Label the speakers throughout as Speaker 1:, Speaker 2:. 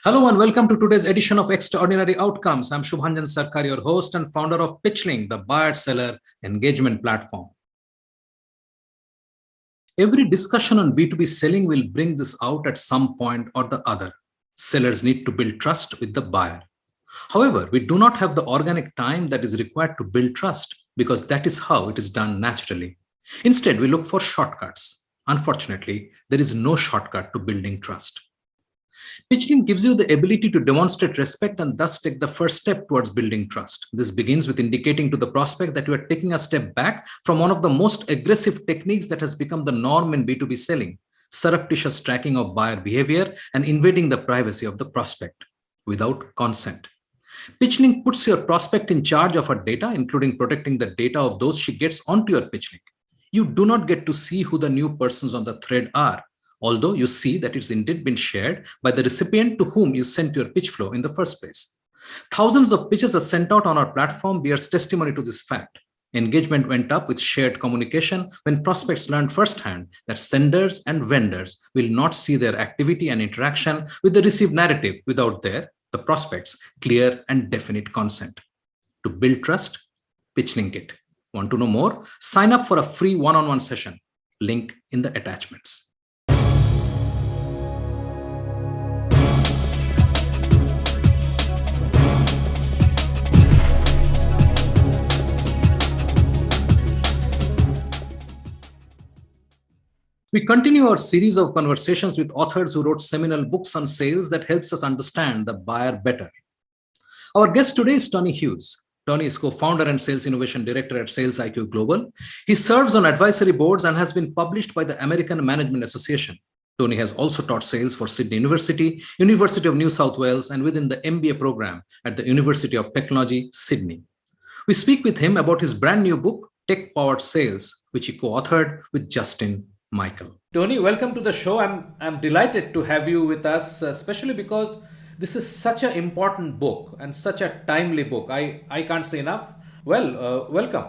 Speaker 1: Hello and welcome to today's edition of Extraordinary Outcomes. I'm Shubhanjan Sarkar, your host and founder of Pitchling, the buyer-seller engagement platform. Every discussion on B2B selling will bring this out at some point or the other. Sellers need to build trust with the buyer. However, we do not have the organic time that is required to build trust because that is how it is done naturally. Instead, we look for shortcuts. Unfortunately, there is no shortcut to building trust. Pitching gives you the ability to demonstrate respect and thus take the first step towards building trust. This begins with indicating to the prospect that you are taking a step back from one of the most aggressive techniques that has become the norm in B2B selling, surreptitious tracking of buyer behavior and invading the privacy of the prospect without consent. Pitching puts your prospect in charge of her data, including protecting the data of those she gets onto your pitch link. You do not get to see who the new persons on the thread are, although you see that it's indeed been shared by the recipient to whom you sent your pitch flow in the first place. Thousands of pitches are sent out on our platform bears testimony to this fact. Engagement went up with shared communication when prospects learned firsthand that senders and vendors will not see their activity and interaction with the received narrative without the prospect's clear and definite consent. To build trust, pitch link it. Want to know more? Sign up for a free one-on-one session. Link in the attachments. We continue our series of conversations with authors who wrote seminal books on sales that helps us understand the buyer better. Our guest today is Tony Hughes. Tony is co-founder and sales innovation director at Sales IQ Global. He serves on advisory boards and has been published by the American Management Association. Tony has also taught sales for Sydney University, University of New South Wales, and within the MBA program at the University of Technology, Sydney. We speak with him about his brand new book, Tech-Powered Sales, which he co-authored with Justin Michael. Tony, welcome to the show. I'm delighted to have you with us, especially because this is such an important book and such a timely book. I can't say enough. Well, welcome.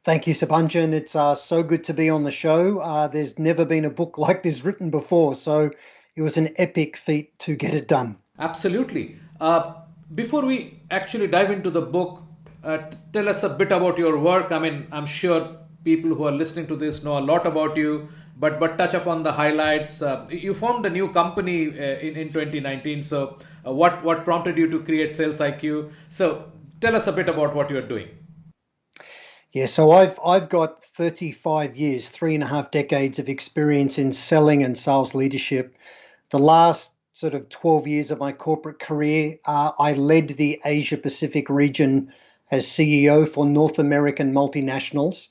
Speaker 2: Thank you, Subhanjan. It's so good to be on the show. There's never been a book like this written before, so it was an epic feat to get it done.
Speaker 1: Absolutely. Before we actually dive into the book, tell us a bit about your work. I mean, I'm sure people who are listening to this know a lot about you, but touch upon the highlights. You formed a new company in 2019. So what prompted you to create Sales IQ? So tell us a bit about what you're doing.
Speaker 2: Yeah, so I've got 35 years, 3.5 decades of experience in selling and sales leadership. The last sort of 12 years of my corporate career, I led the Asia Pacific region as CEO for North American multinationals.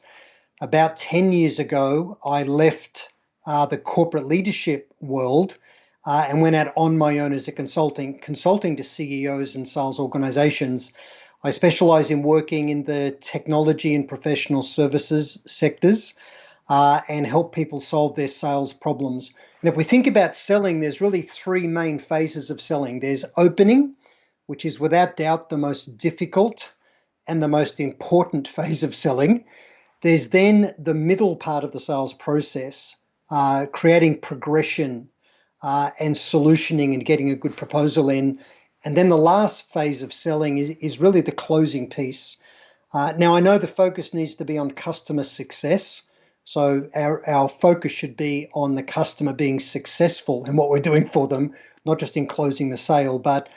Speaker 2: About 10 years ago, I left the corporate leadership world and went out on my own as a consulting to CEOs and sales organizations. I specialize in working in the technology and professional services sectors and help people solve their sales problems. And if we think about selling, there's really three main phases of selling. There's opening, which is without doubt the most difficult and the most important phase of selling. There's then the middle part of the sales process, creating progression and solutioning and getting a good proposal in. And then the last phase of selling is really the closing piece. Now, I know the focus needs to be on customer success. So our focus should be on the customer being successful in what we're doing for them, not just in closing the sale. But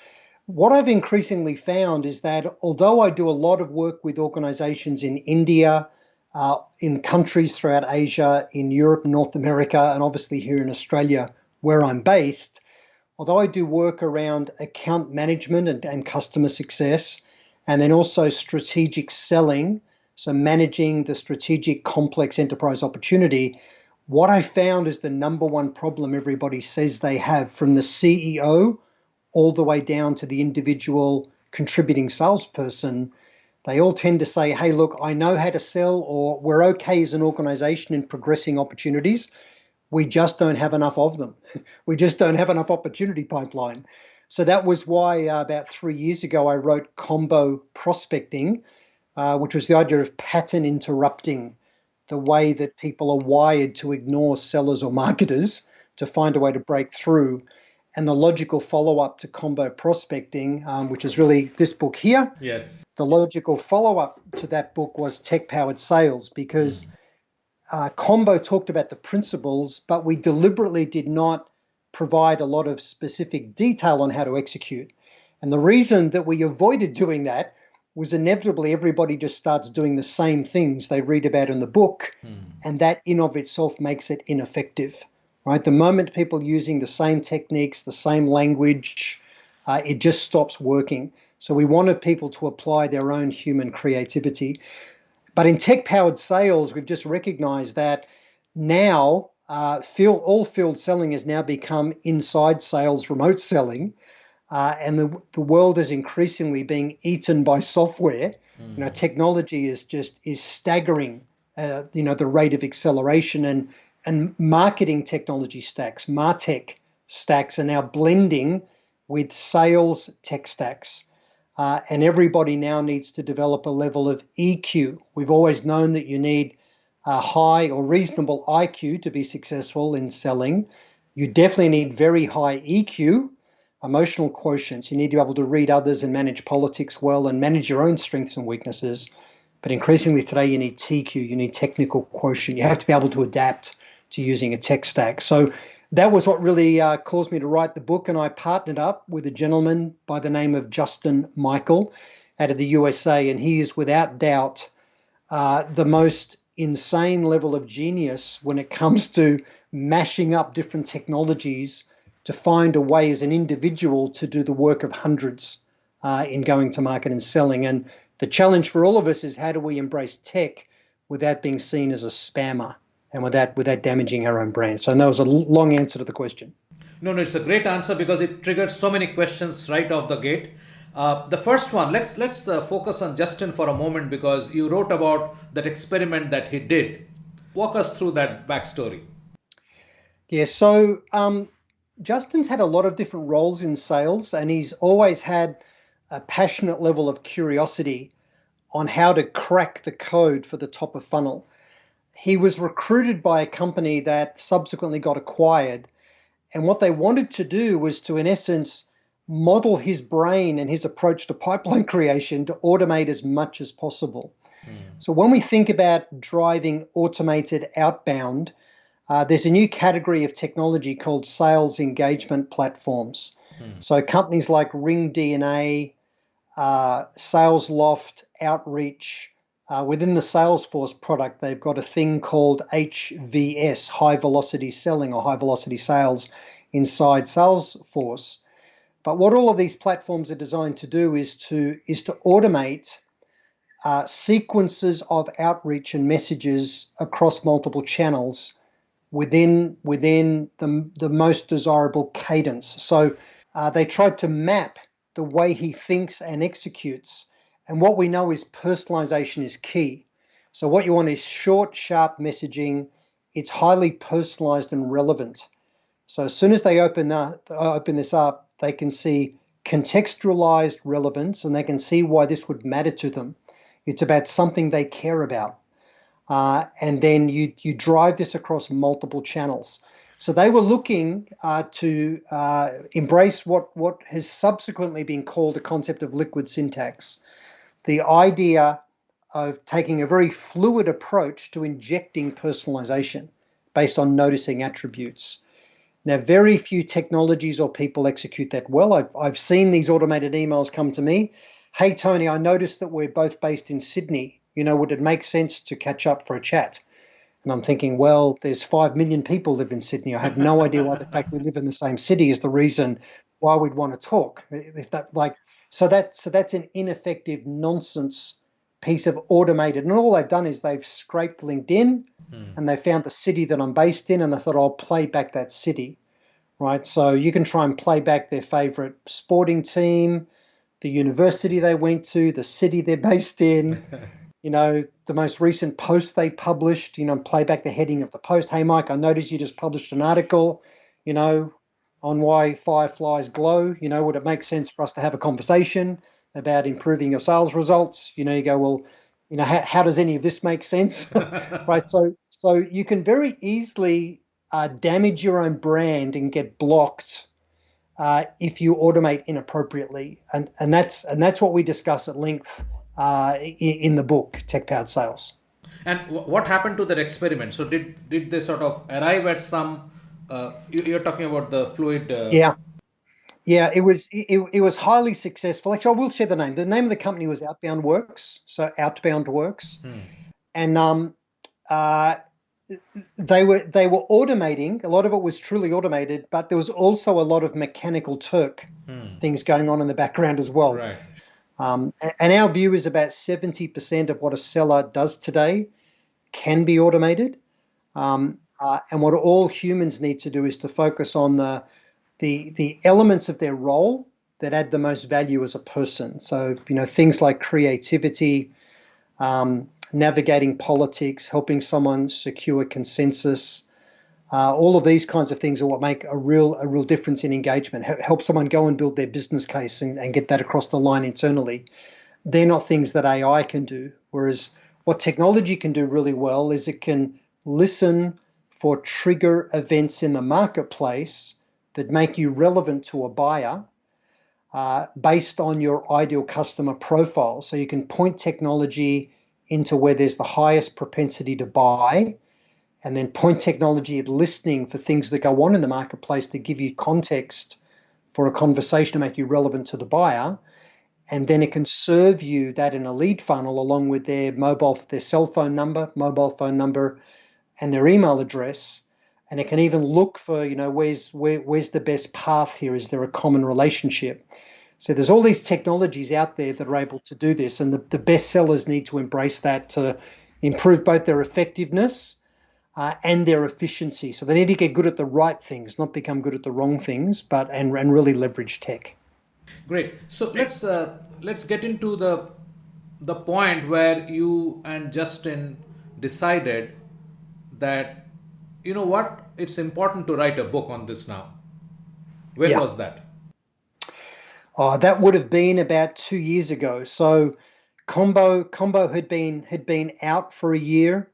Speaker 2: what I've increasingly found is that although I do a lot of work with organizations in India, in countries throughout Asia, in Europe, North America, and obviously here in Australia, where I'm based, although I do work around account management and customer success, and then also strategic selling, so managing the strategic complex enterprise opportunity, what I found is the number one problem everybody says they have, from the CEO all the way down to the individual contributing salesperson. They all tend to say, hey, look, I know how to sell, or we're okay as an organization in progressing opportunities. We just don't have enough of them. We just don't have enough opportunity pipeline. So that was why about 3 years ago, I wrote Combo Prospecting, which was the idea of pattern interrupting the way that people are wired to ignore sellers or marketers to find a way to break through. and the logical follow-up to combo prospecting, which is really this book here.
Speaker 3: Yes.
Speaker 2: The logical follow-up to that book was Tech-Powered Sales, because combo talked about the principles, but we deliberately did not provide a lot of specific detail on how to execute. And the reason that we avoided doing that was inevitably everybody just starts doing the same things they read about in the book, and that in of itself makes it ineffective, right? The moment people using the same techniques, the same language, it just stops working. So we wanted people to apply their own human creativity. But in tech-powered sales, we've just recognized that now all field selling has now become inside sales, remote selling, and the world is increasingly being eaten by software. Technology is staggering. The rate of acceleration, and marketing technology stacks, MarTech stacks, are now blending with sales tech stacks. And everybody now needs to develop a level of EQ. We've always known that you need a high or reasonable IQ to be successful in selling. You definitely need very high EQ, emotional quotients. You need to be able to read others and manage politics well and manage your own strengths and weaknesses. But increasingly today, you need TQ, you need technical quotient. You have to be able to adapt to using a tech stack. So that was what really caused me to write the book, and I partnered up with a gentleman by the name of Justin Michael out of the USA, and he is without doubt the most insane level of genius when it comes to mashing up different technologies to find a way as an individual to do the work of hundreds in going to market and selling. And the challenge for all of us is, how do we embrace tech without being seen as a spammer and without damaging our own brand? So that was a long answer to the question.
Speaker 3: No, it's a great answer because it triggered so many questions right off the gate. The first one, let's focus on Justin for a moment, because you wrote about that experiment that he did. Walk us through that backstory.
Speaker 2: Yeah, so Justin's had a lot of different roles in sales, and he's always had a passionate level of curiosity on how to crack the code for the top of funnel. He was recruited by a company that subsequently got acquired, and what they wanted to do was to, in essence, model his brain and his approach to pipeline creation to automate as much as possible. So when we think about driving automated outbound, there's a new category of technology called sales engagement platforms. So companies like RingDNA, SalesLoft, Outreach, within the Salesforce product, they've got a thing called HVS, high velocity selling or high velocity sales inside Salesforce. But what all of these platforms are designed to do is to automate sequences of outreach and messages across multiple channels within the most desirable cadence. So they tried to map the way he thinks and executes. And what we know is personalization is key. So what you want is short, sharp messaging. It's highly personalized and relevant. So as soon as they open this up, they can see contextualized relevance, and they can see why this would matter to them. It's about something they care about. And then you drive this across multiple channels. So they were looking to embrace what has subsequently been called a concept of liquid syntax, the idea of taking a very fluid approach to injecting personalization based on noticing attributes. Now, very few technologies or people execute that well. I've seen these automated emails come to me. Hey, Tony, I noticed that we're both based in Sydney. Would it make sense to catch up for a chat? And I'm thinking, well, there's 5 million people live in Sydney. I have no idea why the fact we live in the same city is the reason why we'd want to talk. So that's an ineffective nonsense piece of automated. And all they've done is they've scraped LinkedIn and they found the city that I'm based in, and they thought, I'll play back that city, right? So you can try and play back their favorite sporting team, the university they went to, the city they're based in, the most recent post they published, play back the heading of the post. Hey, Mike, I noticed you just published an article, on why fireflies glow. Would it make sense for us to have a conversation about improving your sales results? You go, well, how does any of this make sense? Right. So you can very easily damage your own brand and get blocked if you automate inappropriately, and that's what we discuss at length in the book Tech Powered Sales.
Speaker 3: And what happened to that experiment? So did they sort of arrive at some? You're talking about the fluid.
Speaker 2: Yeah, it was highly successful. Actually, I will share the name. The name of the company was Outbound Works, so Outbound Works, and they were automating. A lot of it was truly automated, but there was also a lot of mechanical Turk things going on in the background as well.
Speaker 3: Right.
Speaker 2: And our view is about 70% of what a seller does today can be automated. And what all humans need to do is to focus on the elements of their role that add the most value as a person. So, things like creativity, navigating politics, helping someone secure consensus, all of these kinds of things are what make a real difference in engagement. Help someone go and build their business case and get that across the line internally. They're not things that AI can do. Whereas what technology can do really well is it can listen for trigger events in the marketplace that make you relevant to a buyer based on your ideal customer profile. So you can point technology into where there's the highest propensity to buy, and then point technology at listening for things that go on in the marketplace that give you context for a conversation to make you relevant to the buyer. And then it can serve you that in a lead funnel along with their cell phone number, mobile phone number, and their email address. And it can even look for, where's the best path here? Is there a common relationship? So there's all these technologies out there that are able to do this, and the best sellers need to embrace that to improve both their effectiveness and their efficiency. So they need to get good at the right things, not become good at the wrong things, and really leverage tech.
Speaker 3: Great. So let's get into the point where you and Justin decided that, it's important to write a book on this now. When was that?
Speaker 2: That would have been about 2 years ago. So Combo had been out for a year.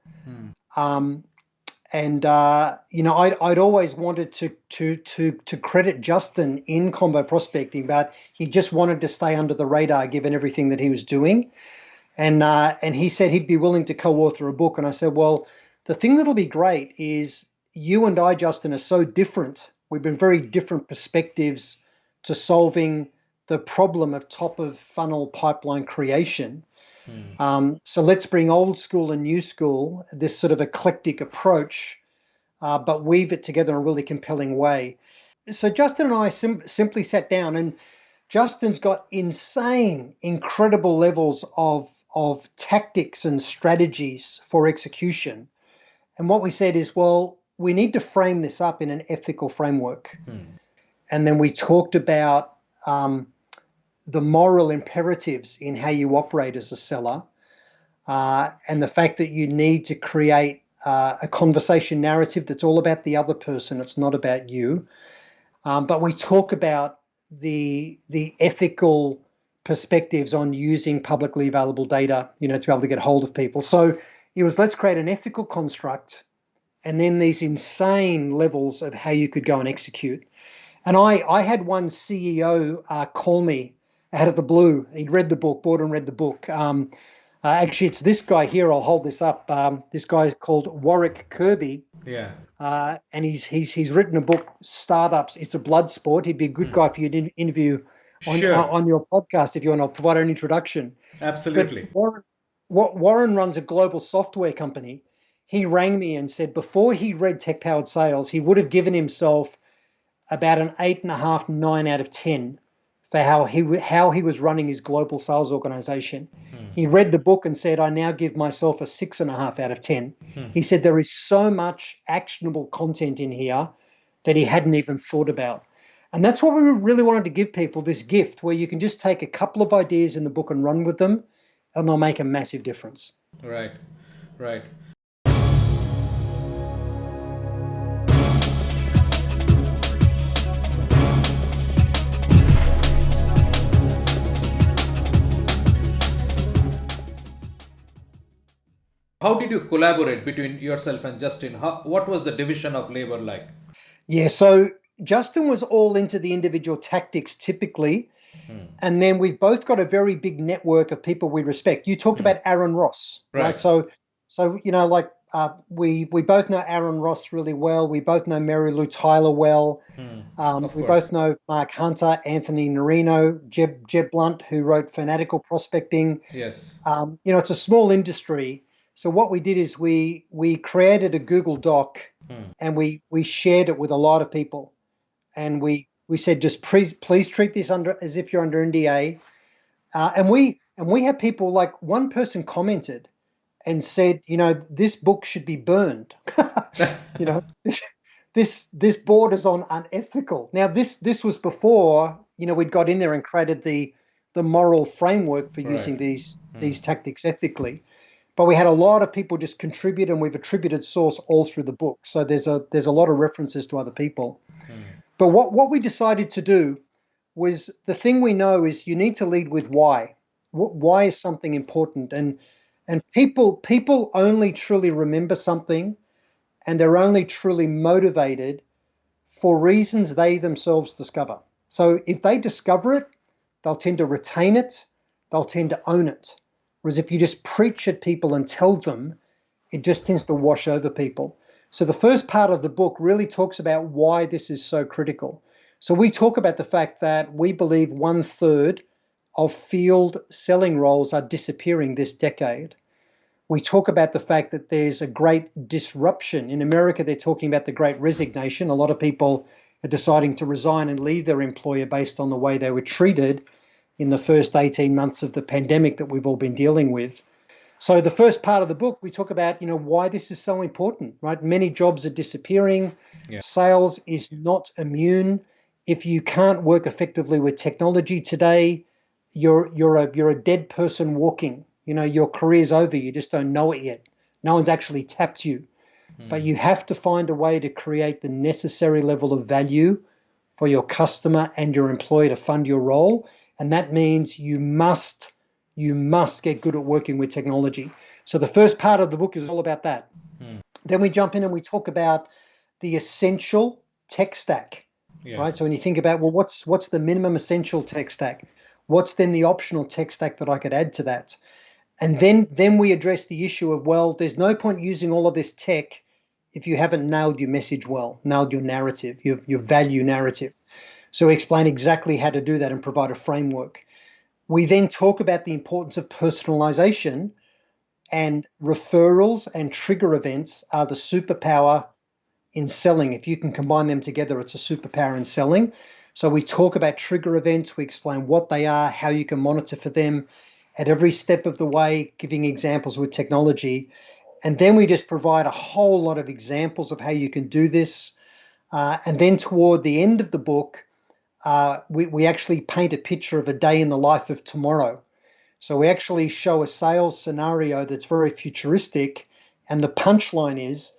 Speaker 2: And I'd always wanted to credit Justin in combo prospecting, but he just wanted to stay under the radar given everything that he was doing. And he said he'd be willing to co-author a book. And I said, well, the thing that'll be great is you and I, Justin, are so different. We've been very different perspectives to solving the problem of top of funnel pipeline creation. So let's bring old school and new school, this sort of eclectic approach, but weave it together in a really compelling way. So Justin and I simply sat down, and Justin's got incredible levels of tactics and strategies for execution. And what we said is, well, we need to frame this up in an ethical framework. And then we talked about the moral imperatives in how you operate as a seller, and the fact that you need to create a conversation narrative that's all about the other person. It's not about you. But we talk about the ethical perspectives on using publicly available data, to be able to get hold of people. So it was, let's create an ethical construct, and then these insane levels of how you could go and execute. And I had one CEO call me out of the blue. He'd read the book, bought and read the book. Actually, it's this guy here. I'll hold this up. This guy is called Warwick Kirby.
Speaker 3: Yeah.
Speaker 2: And he's written a book, Startups. It's a blood sport. He'd be a good guy for you to interview on your podcast if you want to provide an introduction.
Speaker 3: Absolutely.
Speaker 2: But Warren runs a global software company. He rang me and said before he read Tech Powered Sales, he would have given himself about an 8.5, 9 out of 10 for how he was running his global sales organization. He read the book and said, I now give myself a 6.5 out of 10. He said there is so much actionable content in here that he hadn't even thought about. And that's what we really wanted to give people, this gift where you can just take a couple of ideas in the book and run with them, and they'll make a massive difference.
Speaker 3: Right. How did you collaborate between yourself and Justin? What was the division of labor like?
Speaker 2: Yeah, so Justin was all into the individual tactics typically. And then we've both got a very big network of people we respect. You talked about Aaron Ross, right? So like we both know Aaron Ross really well. We both know Mary Lou Tyler well. We both know Mark Hunter, Anthony Norino, Jeb Blunt, who wrote Fanatical Prospecting.
Speaker 3: Yes.
Speaker 2: It's a small industry. So what we did is we created a Google Doc and we shared it with a lot of people. And we said, just please treat this as if you're under NDA. And we had people, like one person commented and said, this book should be burned. This borders on unethical. Now, this was before, we'd got in there and created the moral framework for using these tactics ethically. But we had a lot of people just contribute, and we've attributed source all through the book. So there's a lot of references to other people. But what we decided to do was, the thing we know is you need to lead with why. Why is something important? And people only truly remember something, and they're only truly motivated for reasons they themselves discover. So if they discover it, they'll tend to retain it, they'll tend to own it. Whereas if you just preach at people and tell them, it just tends to wash over people. So the first part of the book really talks about why this is so critical. So we talk about the fact that we believe 1/3 of field selling roles are disappearing this decade. We talk about the fact that there's a great disruption. In America, they're talking about the great resignation. A lot of people are deciding to resign and leave their employer based on the way they were treated in the first 18 months of the pandemic that we've all been dealing with. So the first part of the book, we talk about, why this is so important, right? Many jobs are disappearing. Yeah. Sales is not immune. If you can't work effectively with technology today, you're a dead person walking. Your career's over. You just don't know it yet. No one's actually tapped you. But you have to find a way to create the necessary level of value for your customer and your employer to fund your role. And that means you must get good at working with technology. So the first part of the book is all about that. Then we jump in and we talk about the essential tech stack, right? So when you think about, well, what's the minimum essential tech stack? What's then the optional tech stack that I could add to that? And then we address the issue of, well, there's no point using all of this tech if you haven't nailed your message well, nailed your narrative, your value narrative. So we explain exactly how to do that and provide a framework. We then talk about the importance of personalization, and referrals and trigger events are the superpower in selling. If you can combine them together, it's a superpower in selling. So we talk about trigger events. We explain what they are, how you can monitor for them at every step of the way, giving examples with technology. And then we just provide a whole lot of examples of how you can do this. And then toward the end of the book, we actually paint a picture of a day in the life of tomorrow. So we actually show a sales scenario that's very futuristic. And the punchline is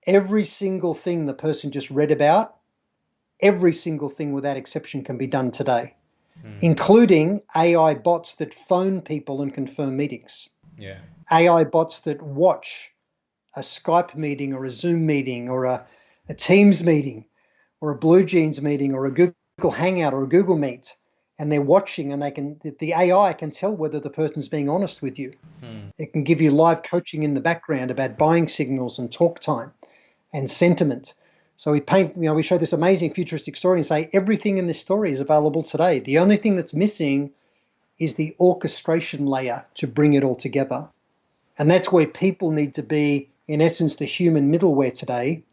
Speaker 2: every single thing the person just read about, every single thing without exception can be done today, including AI bots that phone people and confirm meetings.
Speaker 3: Yeah.
Speaker 2: AI bots that watch a Skype meeting or a Zoom meeting or a Teams meeting or a Blue Jeans meeting or a Google Hangout or a Google Meet, and they're watching, and the AI can tell whether the person's being honest with you. It can give you live coaching in the background about buying signals and talk time and sentiment. So we show this amazing futuristic story and say everything in this story is available today. The only thing that's missing is the orchestration layer to bring it all together. And that's where people need to be, in essence, the human middleware today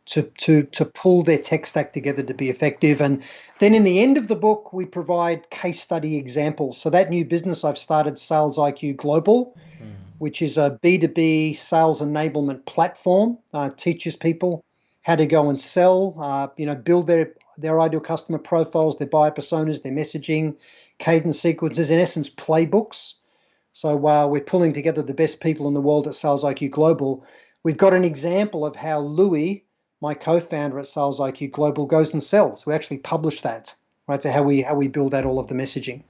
Speaker 2: to pull their tech stack together to be effective. And then in the end of the book, we provide case study examples. So that new business I've started, Sales IQ Global, which is a B2B sales enablement platform, teaches people how to go and sell, build their ideal customer profiles, their buyer personas, their messaging, cadence sequences, in essence, playbooks. So while we're pulling together the best people in the world at Sales IQ Global, we've got an example of how Louis, my co-founder at Sales IQ Global, goes and sells. We actually publish that, right? So how we build out all of the messaging.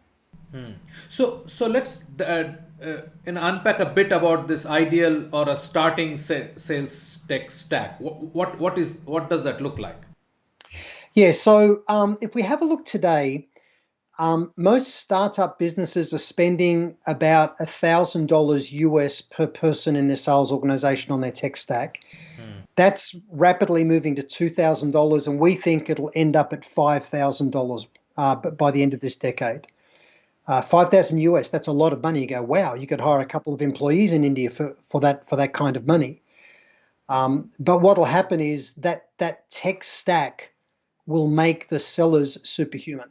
Speaker 3: So let's unpack a bit about this ideal or a starting sales tech stack. What does that look like?
Speaker 2: Yeah, so if we have a look today, most startup businesses are spending about $1,000 US per person in their sales organization on their tech stack. That's rapidly moving to $2,000, and we think it'll end up at $5,000 by the end of this decade. 5,000 US, that's a lot of money. You go, wow, you could hire a couple of employees in India for that kind of money. But what'll happen is that tech stack will make the sellers superhuman.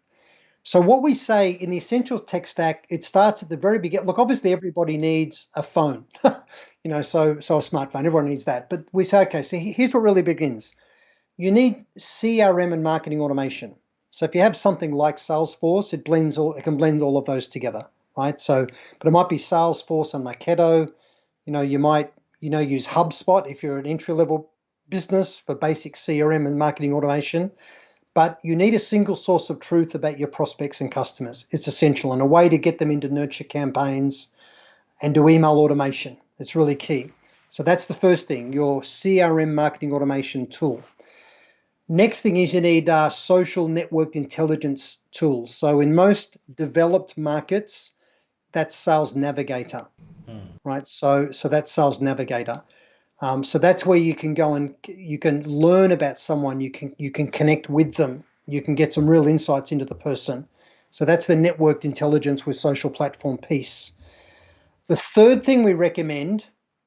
Speaker 2: So what we say in the essential tech stack, it starts at the very beginning. Look, obviously everybody needs a phone, so a smartphone, everyone needs that. But we say, okay, so here's what really begins. You need CRM and marketing automation. So if you have something like Salesforce, it can blend all of those together, right? So, but it might be Salesforce and Marketo. You might, use HubSpot if you're an entry-level business for basic CRM and marketing automation. But you need a single source of truth about your prospects and customers. It's essential, and a way to get them into nurture campaigns and do email automation. It's really key. So that's the first thing, your CRM marketing automation tool. Next thing is you need social network intelligence tools. So in most developed markets, that's Sales Navigator, right? So that's Sales Navigator. So that's where you can go and you can learn about someone. You can connect with them. You can get some real insights into the person. So that's the networked intelligence with social platform piece. The third thing we recommend,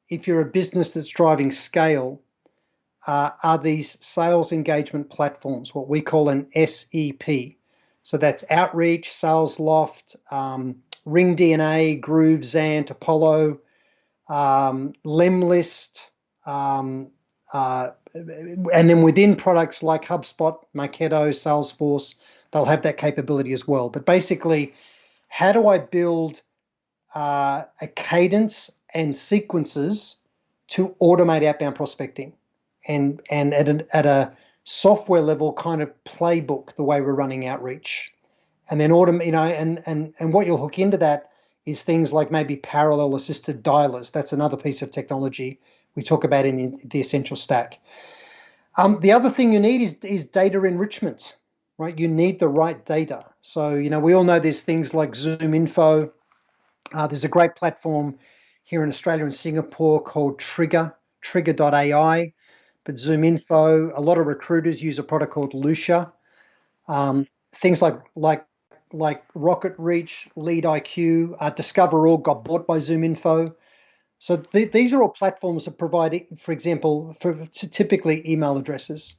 Speaker 2: if you're a business that's driving scale, are these sales engagement platforms, what we call an SEP. So that's Outreach, SalesLoft, Ring DNA, Groove, Zant, Apollo, Lemlist, and then within products like HubSpot, Marketo, Salesforce, they'll have that capability as well. But basically, how do I build a cadence and sequences to automate outbound prospecting? And at a software level kind of playbook the way we're running outreach, and then and what you'll hook into that is things like maybe parallel assisted dialers. That's another piece of technology we talk about in the essential stack. The other thing you need is data enrichment, right? You need the right data. So we all know there's things like Zoom Info. There's a great platform here in Australia and Singapore called Trigger.ai. But Zoom Info, a lot of recruiters use a product called Lucia. Things like Rocket Reach, Lead IQ, Discover All got bought by Zoom Info. So these are all platforms that provide, for example, typically email addresses.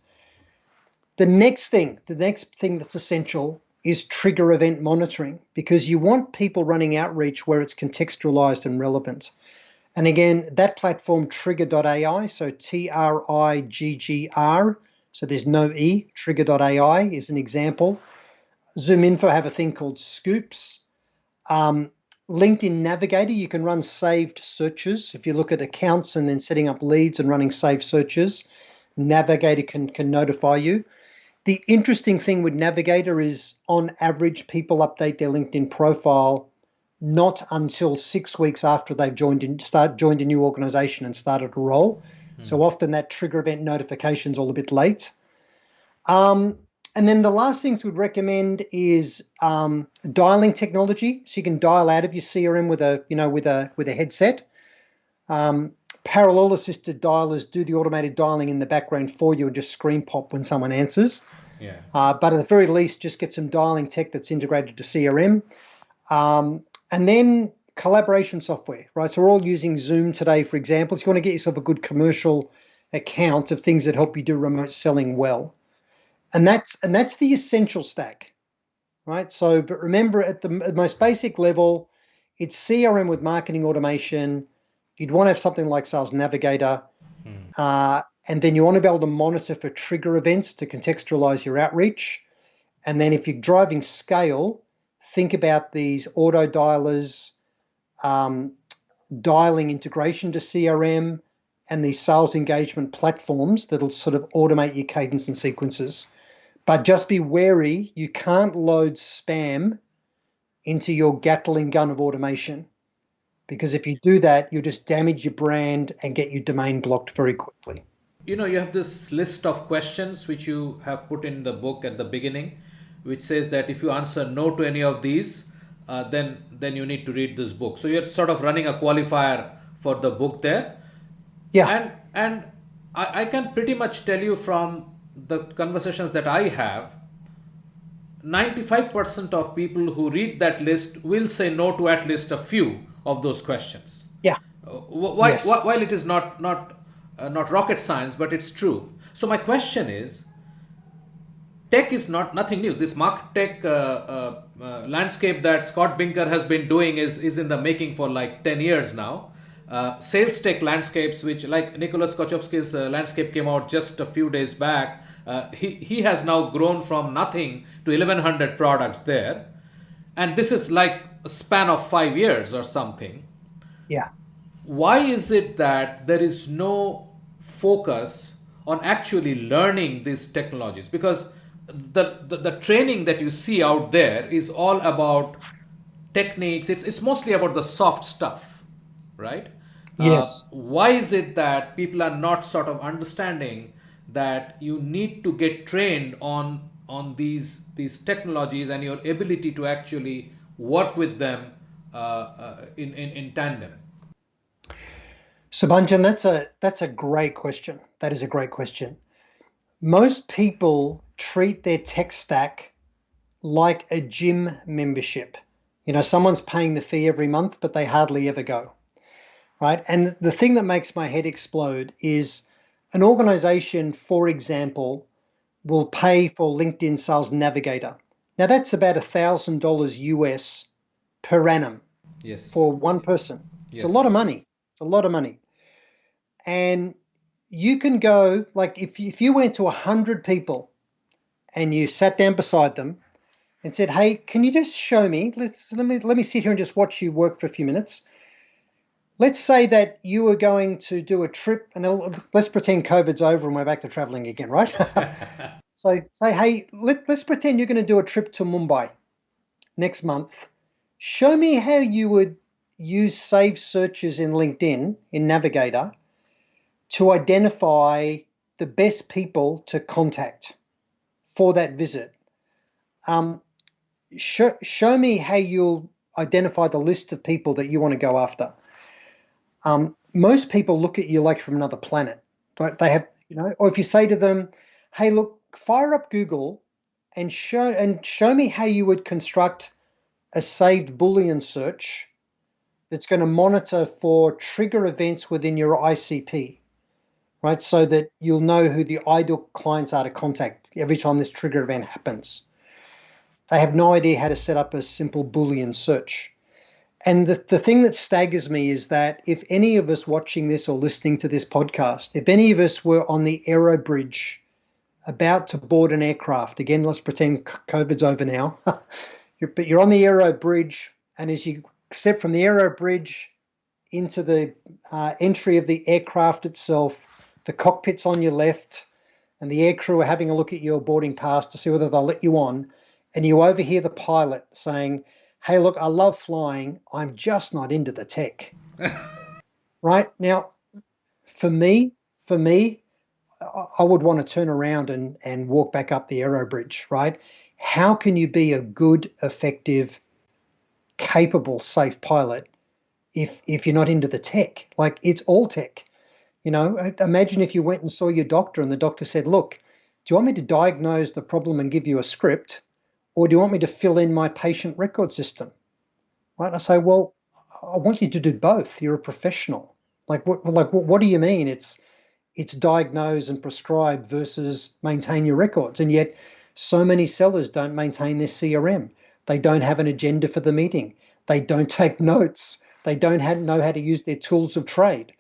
Speaker 2: The next thing that's essential is trigger event monitoring, because you want people running outreach where it's contextualized and relevant. And again, that platform, Trigger.ai, so Triggr, so there's no E, Trigger.ai is an example. Zoom Info have a thing called Scoops. LinkedIn Navigator, you can run saved searches. If you look at accounts and then setting up leads and running saved searches, Navigator can notify you. The interesting thing with Navigator is, on average, people update their LinkedIn profile not until 6 weeks after they've joined a new organization and started a role. So often that trigger event notification's all a bit late. And then the last things we'd recommend is dialing technology. So you can dial out of your CRM with a headset. Parallel assisted dialers do the automated dialing in the background for you and just screen pop when someone answers.
Speaker 3: Yeah.
Speaker 2: But at the very least, just get some dialing tech that's integrated to CRM. And then collaboration software, right? So we're all using Zoom today, for example. So you want to get yourself a good commercial account of things that help you do remote selling well. And that's the essential stack, right? So, but remember, at the most basic level, it's CRM with marketing automation. You'd want to have something like Sales Navigator. And then you want to be able to monitor for trigger events to contextualize your outreach. And then if you're driving scale, think about these auto dialers, dialing integration to CRM, and these sales engagement platforms that'll sort of automate your cadence and sequences. But just be wary, you can't load spam into your Gatling gun of automation, because if you do that, you'll just damage your brand and get your domain blocked very quickly.
Speaker 3: you have this list of questions which you have put in the book at the beginning, which says that if you answer no to any of these, then you need to read this book. So you're sort of running a qualifier for the book there.
Speaker 2: Yeah.
Speaker 3: And I can pretty much tell you from the conversations that I have, 95% of people who read that list will say no to at least a few of those questions.
Speaker 2: Yeah. Yes.
Speaker 3: While it is not rocket science, but it's true. So my question is, tech is nothing new. This market tech landscape that Scott Binker has been doing is in the making for like 10 years now. Sales tech landscapes, which like Nicholas Kochowski's landscape came out just a few days back, he has now grown from nothing to 1,100 products there. And this is like a span of 5 years or something.
Speaker 2: Yeah.
Speaker 3: Why is it that there is no focus on actually learning these technologies? Because the training that you see out there is all about techniques. It's mostly about the soft stuff, right?
Speaker 2: Yes.
Speaker 3: Why is it that people are not sort of understanding that you need to get trained on these technologies and your ability to actually work with them in tandem?
Speaker 2: So, Bunjan, that's a great question. That is a great question. Most people treat their tech stack like a gym membership. Someone's paying the fee every month, but they hardly ever go, right? And the thing that makes my head explode is an organization, for example, will pay for LinkedIn Sales Navigator. Now, that's about $1,000 US per annum.
Speaker 3: Yes.
Speaker 2: For one person.
Speaker 3: Yes.
Speaker 2: It's a lot of money. It's a lot of money. And you can go, like, if you went to 100 people and you sat down beside them and said, hey, can you just show me, let me sit here and just watch you work for a few minutes. Let's say that you were going to do a trip, and let's pretend COVID's over and we're back to traveling again, right? So say, hey, let's pretend you're going to do a trip to Mumbai next month. Show me how you would use saved searches in LinkedIn, in Navigator, to identify the best people to contact for that visit. Show me how you'll identify the list of people that you want to go after. Most people look at you like from another planet. Right? They have, or if you say to them, hey, look, fire up Google and show me how you would construct a saved Boolean search that's going to monitor for trigger events within your ICP, right? So that you'll know who the ideal clients are to contact every time this trigger event happens. They have no idea how to set up a simple Boolean search. And the thing that staggers me is that if any of us watching this or listening to this podcast, if any of us were on the Aero Bridge about to board an aircraft, again, let's pretend COVID's over now, but you're on the Aero Bridge, and as you step from the Aero Bridge into the entry of the aircraft itself, the cockpit's on your left, and the aircrew are having a look at your boarding pass to see whether they'll let you on, and you overhear the pilot saying, hey, look, I love flying. I'm just not into the tech. Right? Now, for me, I would want to turn around and walk back up the Aero Bridge, right? How can you be a good, effective, capable, safe pilot if you're not into the tech? Like, it's all tech. Imagine if you went and saw your doctor and the doctor said, look, do you want me to diagnose the problem and give you a script? Or do you want me to fill in my patient record system? Right? I say, well, I want you to do both. You're a professional. What do you mean? It's diagnose and prescribe versus maintain your records. And yet so many sellers don't maintain their CRM. They don't have an agenda for the meeting. They don't take notes. They don't know how to use their tools of trade.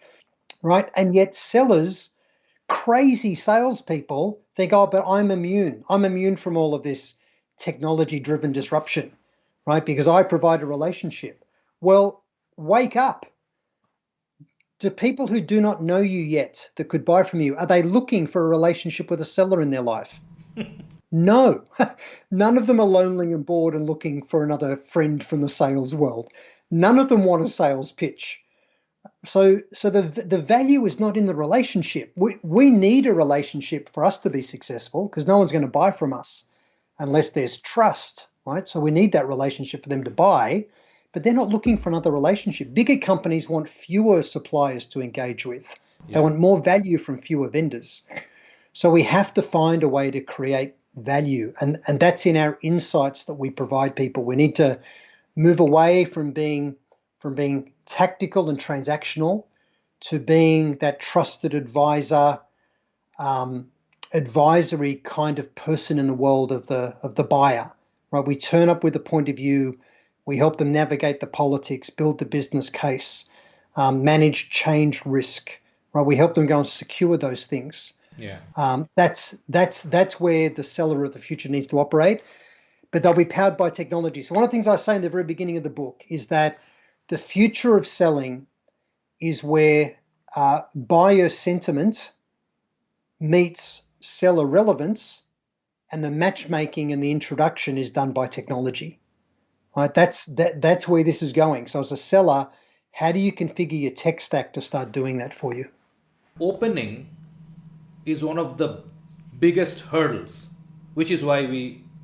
Speaker 2: Right? And yet sellers, crazy salespeople, think, oh, but I'm immune. I'm immune from all of this technology-driven disruption, right? Because I provide a relationship. Well, wake up. Do people who do not know you yet that could buy from you, are they looking for a relationship with a seller in their life? No. None of them are lonely and bored and looking for another friend from the sales world. None of them want a sales pitch, So the value is not in the relationship. We need a relationship for us to be successful, because no one's going to buy from us unless there's trust, right? So we need that relationship for them to buy, but they're not looking for another relationship. Bigger companies want fewer suppliers to engage with. They want more value from fewer vendors. So we have to find a way to create value, and that's in our insights that we provide people. We need to move away from being tactical and transactional to being that trusted advisor, advisory kind of person in the world of the buyer. Right? We turn up with a point of view. We help them navigate the politics, build the business case, manage change risk. Right? We help them go and secure those things.
Speaker 3: Yeah.
Speaker 2: That's where the seller of the future needs to operate, but they'll be powered by technology. So one of the things I say in the very beginning of the book is that the future of selling is where buyer sentiment meets seller relevance, and the matchmaking and the introduction is done by technology. Right? That's where this is going. So as a seller, how do you configure your tech stack to start doing that for you?
Speaker 3: Opening is one of the biggest hurdles, which is why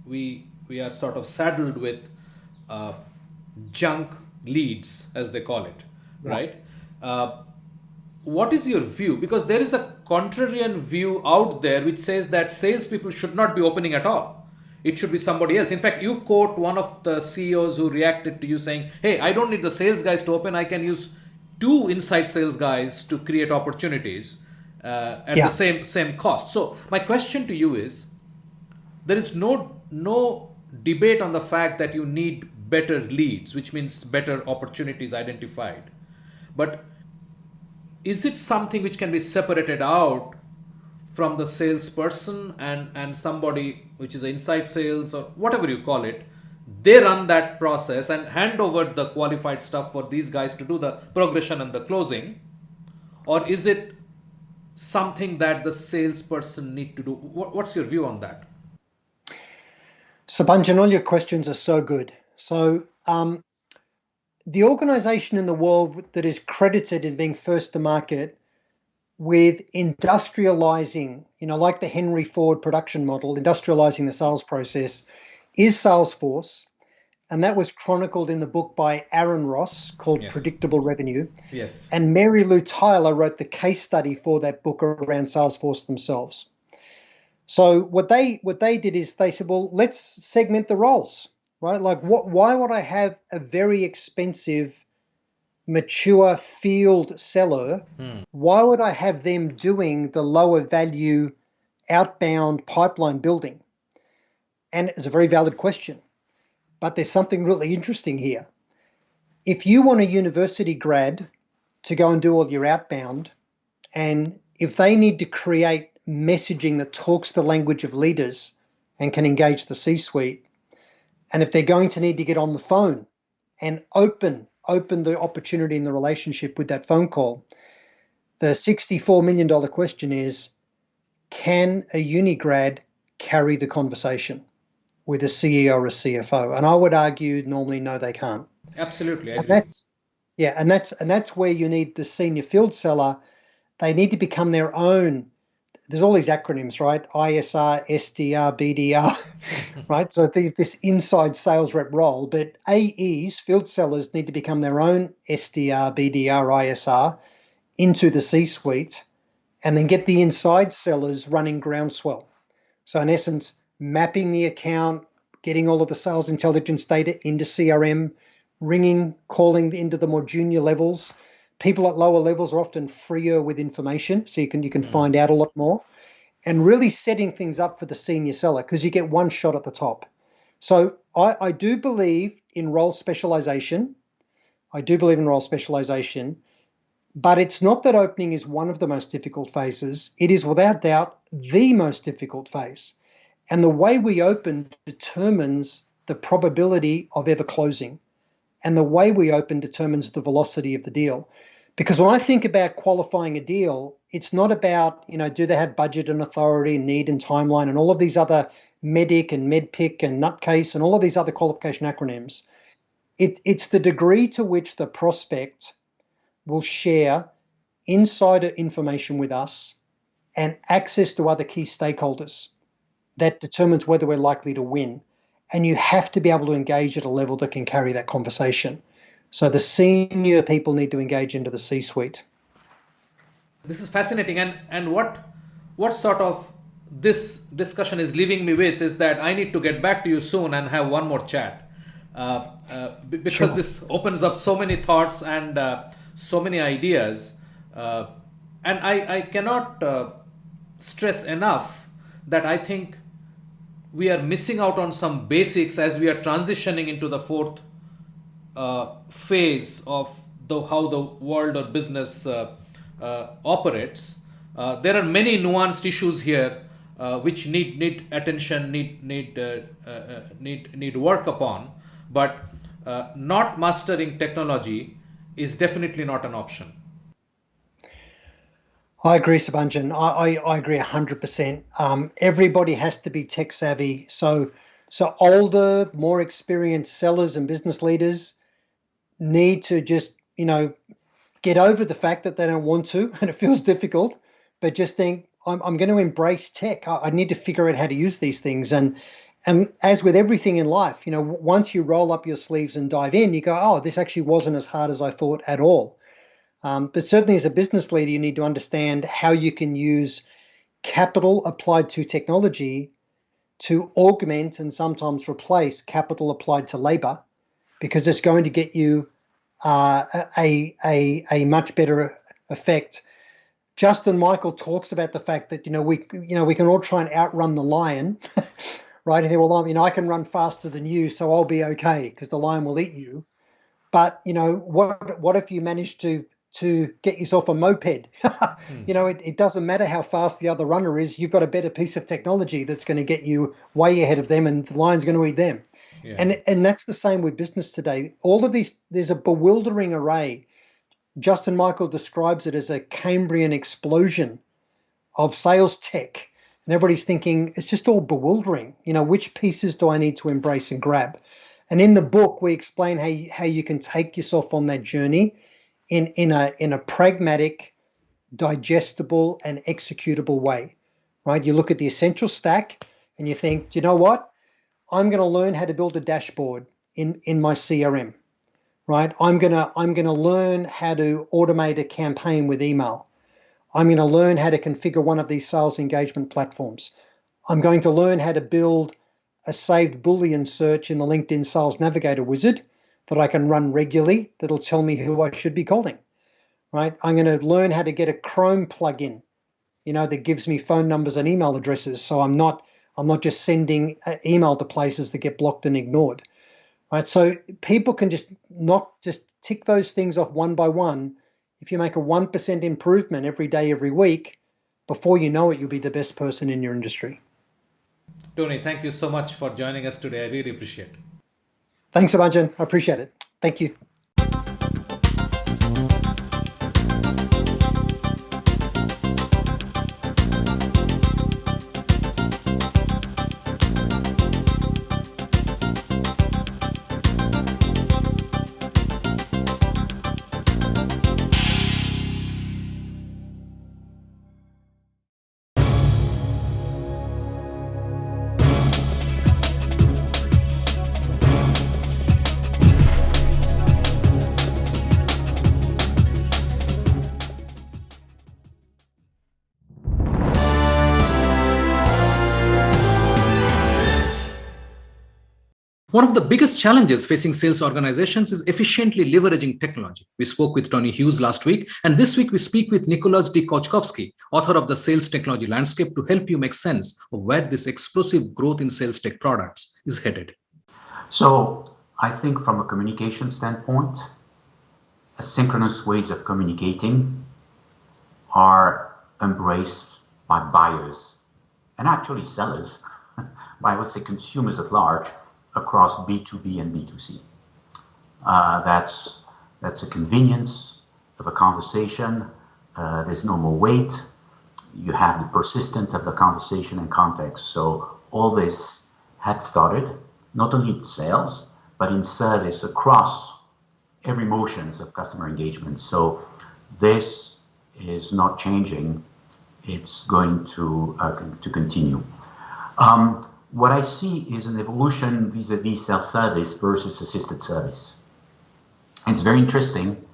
Speaker 3: we are sort of saddled with junk leads, as they call it, right? What is your view? Because there is a contrarian view out there which says that salespeople should not be opening at all. It should be somebody else. In fact, you quote one of the CEOs who reacted to you saying, hey, I don't need the sales guys to open. I can use 2 inside sales guys to create opportunities at the same cost. So my question to you is, there is no debate on the fact that you need better leads, which means better opportunities identified. But is it something which can be separated out from the salesperson and somebody which is inside sales or whatever you call it? They run that process and hand over the qualified stuff for these guys to do the progression and the closing? Or is it something that the salesperson need to do? What's your view on that?
Speaker 2: So, Bunjan, all your questions are so good. So, the organization in the world that is credited in being first to market with industrializing, like the Henry Ford production model, industrializing the sales process, is Salesforce. And that was chronicled in the book by Aaron Ross called Predictable Revenue.
Speaker 3: Yes.
Speaker 2: And Mary Lou Tyler wrote the case study for that book around Salesforce themselves. So what they did is they said, well, let's segment the roles, right? Like, why would I have a very expensive, mature field seller? Why would I have them doing the lower value outbound pipeline building? And it's a very valid question. But there's something really interesting here. If you want a university grad to go and do all your outbound, and if they need to create messaging that talks the language of leaders and can engage the C-suite, and if they're going to need to get on the phone and open the opportunity in the relationship with that phone call, the $64 million question is, can a uni grad carry the conversation with a CEO or a CFO? And I would argue normally no, they can't.
Speaker 3: Absolutely.
Speaker 2: And that's where you need the senior field seller. They need to become their own. There's all these acronyms, right? ISR, SDR, BDR, right? So this inside sales rep role, but AEs, field sellers, need to become their own SDR, BDR, ISR into the C-suite, and then get the inside sellers running groundswell. So in essence, mapping the account, getting all of the sales intelligence data into CRM, ringing, calling into the more junior levels. People at lower levels are often freer with information, so you can find out a lot more, and really setting things up for the senior seller, because you get one shot at the top. So I do believe in role specialization. But it's not that opening is one of the most difficult phases. It is without doubt the most difficult phase. And the way we open determines the probability of ever closing. And the way we open determines the velocity of the deal. Because when I think about qualifying a deal, it's not about, do they have budget and authority, need and timeline, and all of these other MEDIC and MEDPIC and nutcase and all of these other qualification acronyms. It's the degree to which the prospect will share insider information with us and access to other key stakeholders that determines whether we're likely to win. And you have to be able to engage at a level that can carry that conversation. So the senior people need to engage into the C-suite.
Speaker 3: This is fascinating. And what sort of this discussion is leaving me with is that I need to get back to you soon and have one more chat. Because
Speaker 2: Sure.
Speaker 3: this opens up so many thoughts and so many ideas. And I cannot stress enough that I think we are missing out on some basics as we are transitioning into the fourth phase of how the world or business operates. There are many nuanced issues here which need attention, need work upon, but not mastering technology is definitely not an option.
Speaker 2: I agree, Sabanjan. I agree 100%. Everybody has to be tech savvy. So older, more experienced sellers and business leaders need to just, get over the fact that they don't want to, and it feels difficult, but just think, I'm going to embrace tech. I need to figure out how to use these things. And as with everything in life, once you roll up your sleeves and dive in, you go, oh, this actually wasn't as hard as I thought at all. But certainly as a business leader, you need to understand how you can use capital applied to technology to augment and sometimes replace capital applied to labor, because it's going to get you a much better effect. Justin Michael talks about the fact that we can all try and outrun the lion, right? And well, I can run faster than you, so I'll be okay because the lion will eat you. But what if you manage to get yourself a moped? It doesn't matter how fast the other runner is. You've got a better piece of technology that's going to get you way ahead of them, and the lion's going to eat them. Yeah. And that's the same with business today. All of these, there's a bewildering array. Justin Michael describes it as a Cambrian explosion of sales tech. And everybody's thinking, it's just all bewildering. Which pieces do I need to embrace and grab? And in the book, we explain how you can take yourself on that journey in a pragmatic, digestible, and executable way, right? You look at the essential stack and you think, you know what? I'm going to learn how to build a dashboard in my CRM, right? I'm going to learn how to automate a campaign with email. I'm going to learn how to configure one of these sales engagement platforms. I'm going to learn how to build a saved Boolean search in the LinkedIn Sales Navigator wizard that I can run regularly that'll tell me who I should be calling, right? I'm going to learn how to get a Chrome plugin, that gives me phone numbers and email addresses, so I'm not just sending email to places that get blocked and ignored, right? So people can just tick those things off one by one. If you make a 1% improvement every day, every week, before you know it, you'll be the best person in your industry.
Speaker 3: Tony, thank you so much for joining us today. I really appreciate it.
Speaker 2: Thanks, Sabanjan. I appreciate it. Thank you.
Speaker 1: One of the biggest challenges facing sales organizations is efficiently leveraging technology. We spoke with Tony Hughes last week, and this week we speak with Nicholas D. Koczkowski, author of The Sales Technology Landscape, to help you make sense of where this explosive growth in sales tech products is headed.
Speaker 4: So I think from a communication standpoint, asynchronous ways of communicating are embraced by buyers and actually sellers, by I would say consumers at large, across B2B and B2C. That's a convenience of a conversation. There's no more wait. You have the persistence of the conversation and context. So all this had started not only in sales, but in service across every motions of customer engagement. So this is not changing. It's going to continue. What I see is an evolution vis-a-vis self-service versus assisted service. It's very interesting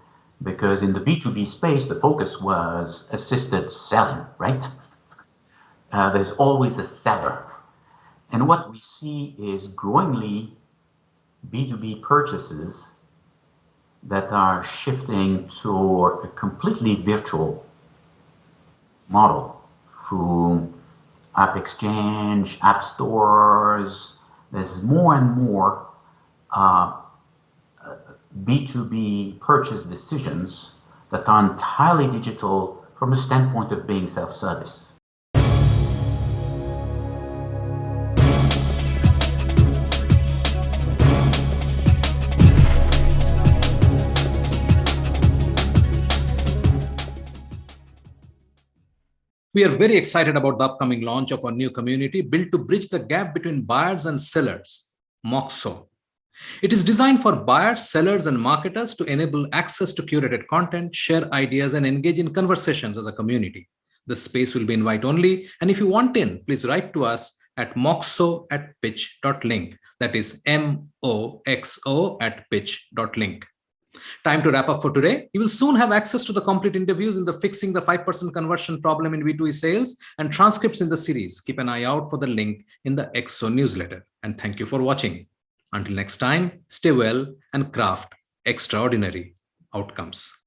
Speaker 4: because in the B2B space, the focus was assisted selling, right? There's always a seller. And what we see is growingly B2B purchases that are shifting to a completely virtual model through app exchange, app stores. There's more and more B2B purchase decisions that are entirely digital from the standpoint of being self-service.
Speaker 1: We are very excited about the upcoming launch of our new community built to bridge the gap between buyers and sellers, Moxo. It is designed for buyers, sellers, and marketers to enable access to curated content, share ideas, and engage in conversations as a community. The space will be invite only, and if you want in, please write to us at moxo@pitch.link. That is MOXO@pitch.link. Time to wrap up for today. You will soon have access to the complete interviews in the Fixing the 5% Conversion Problem in B2E Sales and transcripts in the series. Keep an eye out for the link in the EXO newsletter. And thank you for watching. Until next time, stay well and craft extraordinary outcomes.